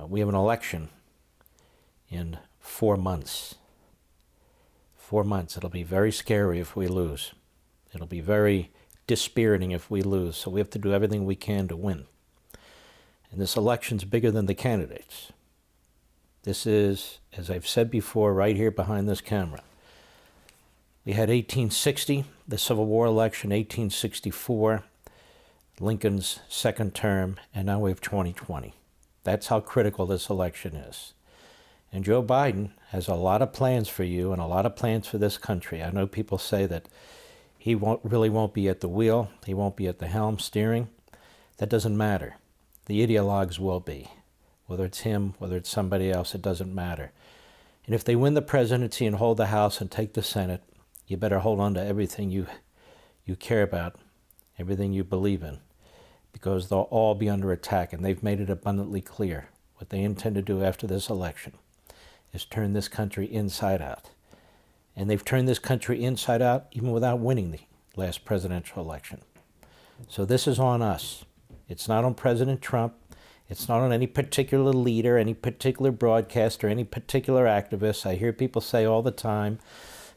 We have an election in 4 months. 4 months. It'll be very scary if we lose. It'll be very dispiriting if we lose. So we have to do everything we can to win. And this election's bigger than the candidates. This is, as I've said before, right here behind this camera. We had 1860, the Civil War election, 1864, Lincoln's second term, and now we have 2020. That's how critical this election is. And Joe Biden has a lot of plans for you and a lot of plans for this country. I know people say that he really won't be at the wheel, he won't be at the helm steering. That doesn't matter. The ideologues will be. Whether it's him, whether it's somebody else, it doesn't matter. And if they win the presidency and hold the House and take the Senate, you better hold on to everything you care about, everything you believe in, because they'll all be under attack, and they've made it abundantly clear what they intend to do after this election is turn this country inside out. And they've turned this country inside out even without winning the last presidential election. So this is on us. It's not on President Trump. It's not on any particular leader, any particular broadcaster, any particular activist. I hear people say all the time,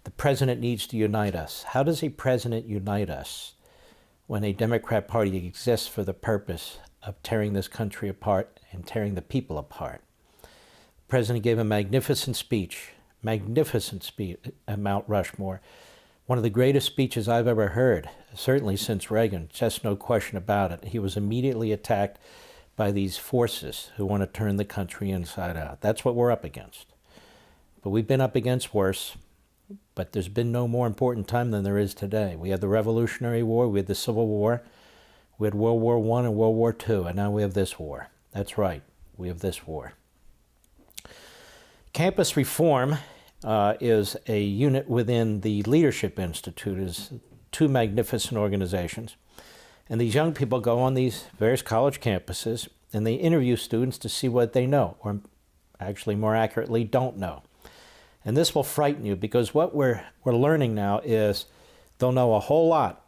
the president needs to unite us. How does a president unite us when a Democrat Party exists for the purpose of tearing this country apart and tearing the people apart? The president gave a magnificent speech at Mount Rushmore. One of the greatest speeches I've ever heard, certainly since Reagan, just no question about it. He was immediately attacked by these forces who want to turn the country inside out. That's what we're up against. But we've been up against worse. But there's been no more important time than there is today. We had the Revolutionary War, we had the Civil War, we had World War I and World War II, and now we have this war. That's right, we have this war. Campus reform is a unit within the Leadership Institute. It's two magnificent organizations. And these young people go on these various college campuses, and they interview students to see what they know, or actually more accurately, don't know. And this will frighten you, because what we're learning now is they'll know a whole lot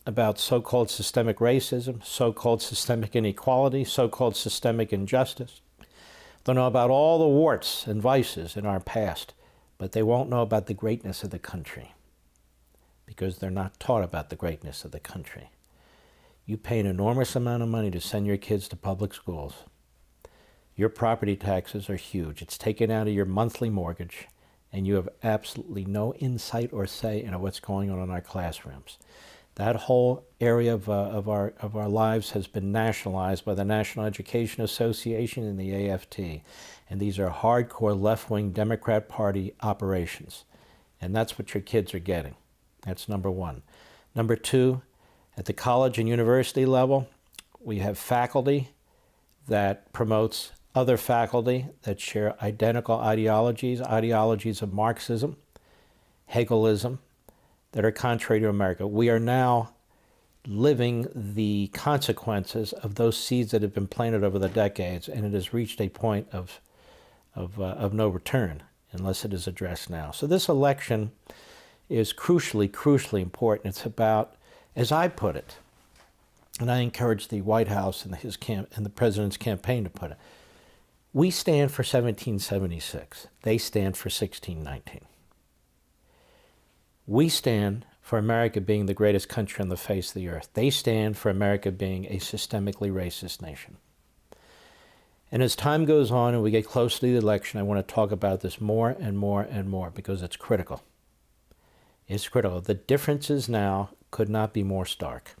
about so-called systemic racism, so-called systemic inequality, so-called systemic injustice. They'll know about all the warts and vices in our past, but they won't know about the greatness of the country, because they're not taught about the greatness of the country. You pay an enormous amount of money to send your kids to public schools. Your property taxes are huge. It's taken out of your monthly mortgage, and you have absolutely no insight or say into what's going on in our classrooms. That whole area of our lives has been nationalized by the National Education Association and the AFT. And these are hardcore left-wing Democrat Party operations. And that's what your kids are getting. That's number one. Number two, at the college and university level, we have faculty that promotes other faculty that share identical ideologies of Marxism, Hegelism, that are contrary to America. We are now living the consequences of those seeds that have been planted over the decades, and it has reached a point of no return unless it is addressed now. So this election is crucially important. It's about, as I put it, and I encourage the White House and the president's campaign to put it, we stand for 1776. They stand for 1619. We stand for America being the greatest country on the face of the earth. They stand for America being a systemically racist nation. And as time goes on and we get close to the election, I want to talk about this more and more and more, because it's critical. It's critical. The differences now could not be more stark.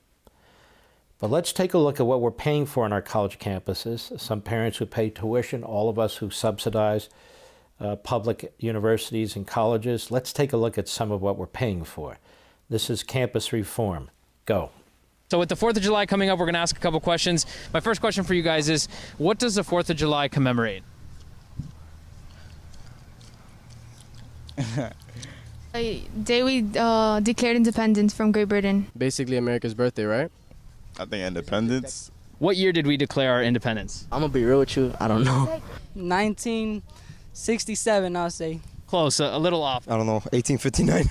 But let's take a look at what we're paying for on our college campuses. Some parents who pay tuition, all of us who subsidize public universities and colleges. Let's take a look at some of what we're paying for. This is campus reform. Go. So with the 4th of July coming up, we're going to ask a couple questions. My first question for you guys is, what does the 4th of July commemorate? A day we declared independence from Great Britain. Basically America's birthday, right? I think independence. What year did we declare our independence? I'm gonna be real with you, I don't know. 1967, I'll say. Close, a little off. I don't know, 1859.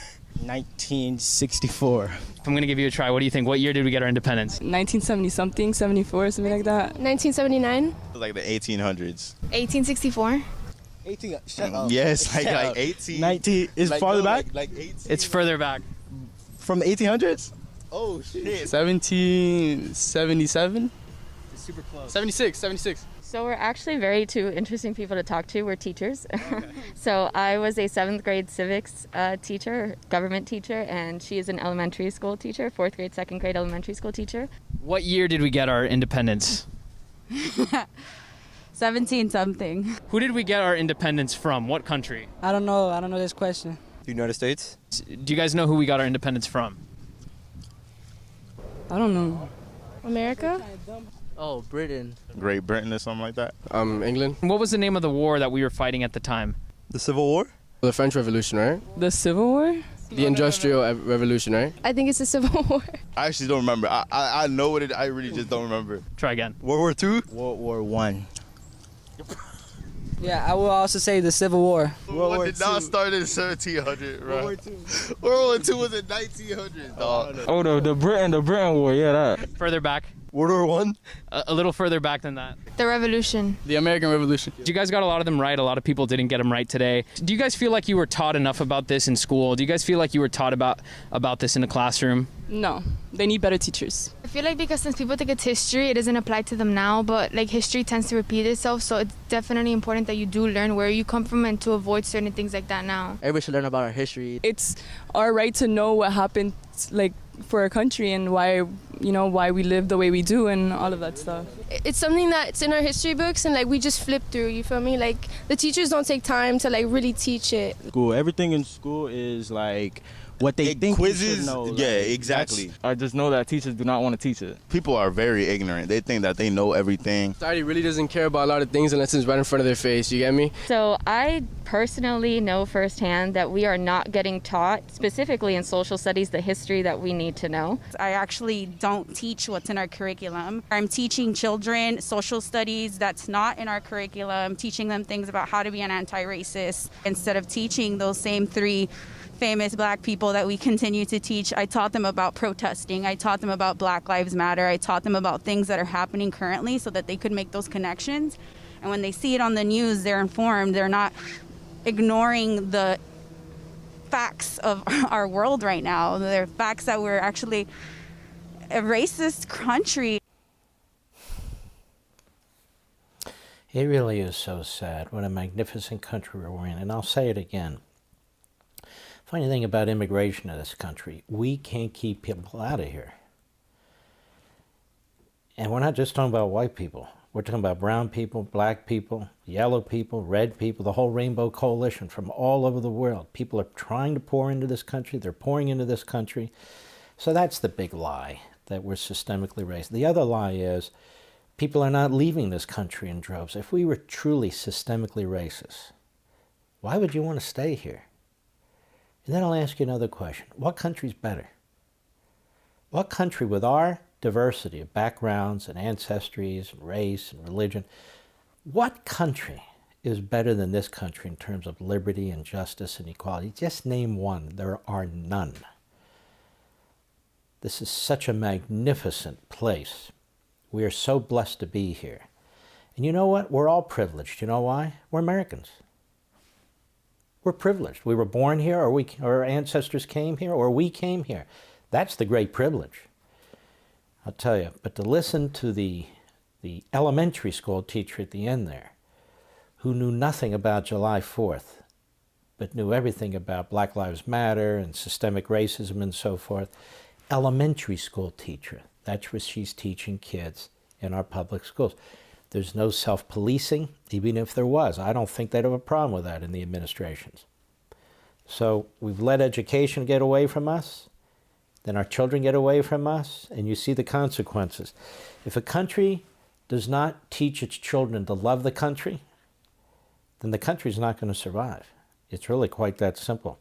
1964. I'm going to give you a try. What do you think? What year did we get our independence? 1970 something, 74, something like that. 1979. Like the 1800s. 1864. 18. Shut up. Yes, Shut like up. 18. 19 is Like, farther no, back Like 18. It's further back. from the 1800s. Oh shit. 1777. Super close. 76. 76. So we're actually very two interesting people to talk to. We're teachers. So I was a 7th grade civics teacher, government teacher, and she is an elementary school teacher, 4th grade, 2nd grade elementary school teacher. What year did we get our independence? 17 something. Who did we get our independence from? What country? I don't know this question. United States. Do you guys know who we got our independence from? I don't know. America. Oh, Britain. Great Britain or something like that. England. What was the name of the war that we were fighting at the time? The Civil War. The French Revolution, right? The Civil War? The Industrial Revolution, right? I think it's the Civil War. I actually don't remember. I know what it. I really just don't remember. Try again. World War II. World War One. Yeah, I will also say the Civil War. World War did not start in 1700, bro. World War II was in 1900, dog. Oh, the Britain War. Yeah, that. Further back. World War One. A little further back than that. The Revolution. The American Revolution. You guys got a lot of them right. A lot of people didn't get them right today. Do you guys feel like you were taught enough about this in school? Do you guys feel like you were taught about this in the classroom? No, they need better teachers. I feel like because since people think it's history, it doesn't apply to them now, but like history tends to repeat itself, so it's definitely important that you do learn where you come from and to avoid certain things like that now. Everybody should learn about our history. It's our right to know what happened, like, for our country and why we live the way we do and all of that stuff. It's something that's in our history books and like we just flip through, you feel me? Like the teachers don't take time to like really teach it. School. Everything in school is like what they think quizzes. you should know. Yeah, Like, exactly. I just know that teachers do not want to teach it. People are very ignorant. They think that they know everything. Society really doesn't care about a lot of things unless it's right in front of their face, you get me? So I personally know firsthand that we are not getting taught, specifically in social studies, the history that we need to know. I actually don't teach what's in our curriculum. I'm teaching children social studies that's not in our curriculum, teaching them things about how to be an anti-racist instead of teaching those same 3 famous black people that we continue to teach. I taught them about protesting. I taught them about Black Lives Matter. I taught them about things that are happening currently so that they could make those connections. And when they see it on the news, they're informed. They're not ignoring the facts of our world right now. They're facts that we're actually a racist country. It really is so sad. What a magnificent country we're in. And I'll say it again. Funny thing about immigration in this country, we can't keep people out of here. And we're not just talking about white people. We're talking about brown people, black people, yellow people, red people, the whole rainbow coalition from all over the world. People are trying to pour into this country. They're pouring into this country. So that's the big lie, that we're systemically racist. The other lie is people are not leaving this country in droves. If we were truly systemically racist, why would you want to stay here? And then I'll ask you another question. What country's better? What country with our diversity of backgrounds and ancestries and race and religion, what country is better than this country in terms of liberty and justice and equality? Just name one. There are none. This is such a magnificent place. We are so blessed to be here. And you know what? We're all privileged. You know why? We're Americans. We're privileged. We were born here, or our ancestors came here, or we came here. That's the great privilege. I'll tell you. But to listen to the elementary school teacher at the end there, who knew nothing about July 4th, but knew everything about Black Lives Matter and systemic racism and so forth. Elementary school teacher. That's what she's teaching kids in our public schools. There's no self-policing, even if there was. I don't think they'd have a problem with that in the administrations. So we've let education get away from us, then our children get away from us, and you see the consequences. If a country does not teach its children to love the country, then the country's not going to survive. It's really quite that simple.